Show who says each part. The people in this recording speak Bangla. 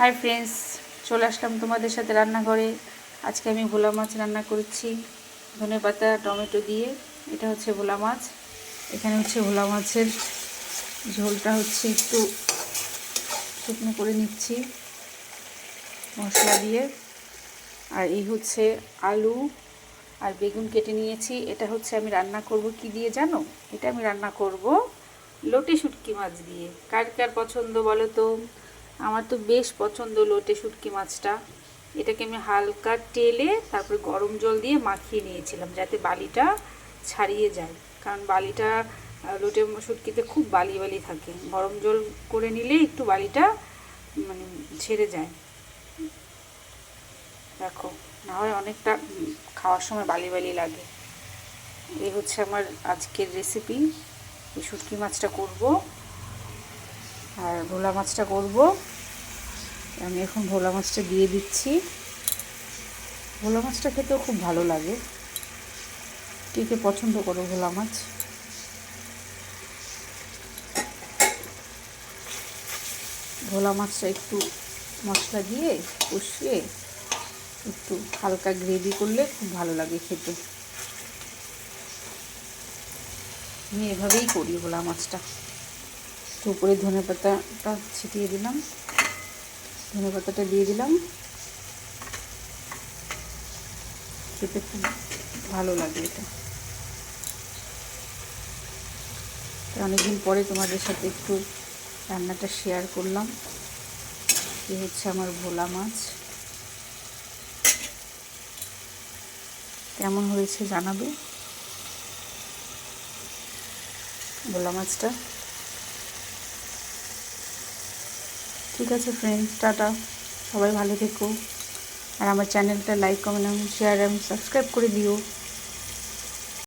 Speaker 1: হাই ফ্রেন্ডস, চলে আসলাম তোমাদের সাথে রান্নাঘরে। আজকে আমি ভোলা মাছ রান্না করছি ধনেপাতা টমেটো দিয়ে। এটা হচ্ছে ভোলা মাছ। এখানে হচ্ছে ভোলা মাছের ঝোলটা হচ্ছে একটু শুকনো করে নিচ্ছি মশলা দিয়ে। আর এই হচ্ছে আলু আর বেগুন কেটে নিয়েছি। এটা হচ্ছে আমি রান্না করব কি দিয়ে জানো? এটা আমি রান্না করব লোটে শুটকি মাছ দিয়ে। কার কার পছন্দ বলো তো? আমার তো বেশ পছন্দ লোটে শুটকি মাছটা। এটাকে আমি হালকা তেলে তারপরে গরম জল দিয়ে মাখিয়ে নিয়েছিলাম যাতে বালিটা ছাড়িয়ে যায়, কারণ বালিটা লোটে শুটকিতে খুব বালি বালি থাকে। গরম জল করে নিলে একটু বালিটা মানে ছেড়ে যায়। দেখো, না হয় অনেকটা খাওয়ার সময় বালি বালি লাগে। এই হচ্ছে আমার আজকের রেসিপি। এই শুটকি মাছটা করব আর ভোলা মাছটা করব। আমি এখন ভোলা মাছটা দিয়ে দিচ্ছি। ভোলা মাছটা খেতেও খুব ভালো লাগে। কে কে পছন্দ করো ভোলা মাছ? ভোলা মাছটা একটু মশলা দিয়ে কষিয়ে একটু হালকা গ্রেভি করলে খুব ভালো লাগে খেতে। আমি এভাবেই করি ভোলা মাছটা। একটু উপরে ধনেপাতাটা ছিটিয়ে দিলাম, ধনেপাতাটা দিয়ে দিলাম। খেতে খুব ভালো লাগে এটা। অনেকদিন পরে তোমাদের সাথে একটু রান্নাটা শেয়ার করলাম। এই হচ্ছে আমার ভোলা মাছ। কেমন হয়েছে জানাবে ভোলা মাছটা। ঠিক আছে ফ্রেন্ডস, টাটা। সবাই ভালো থেকো। আর আমার চ্যানেলটা লাইক, কমেন্ট, শেয়ার এবং সাবস্ক্রাইব করে দিও।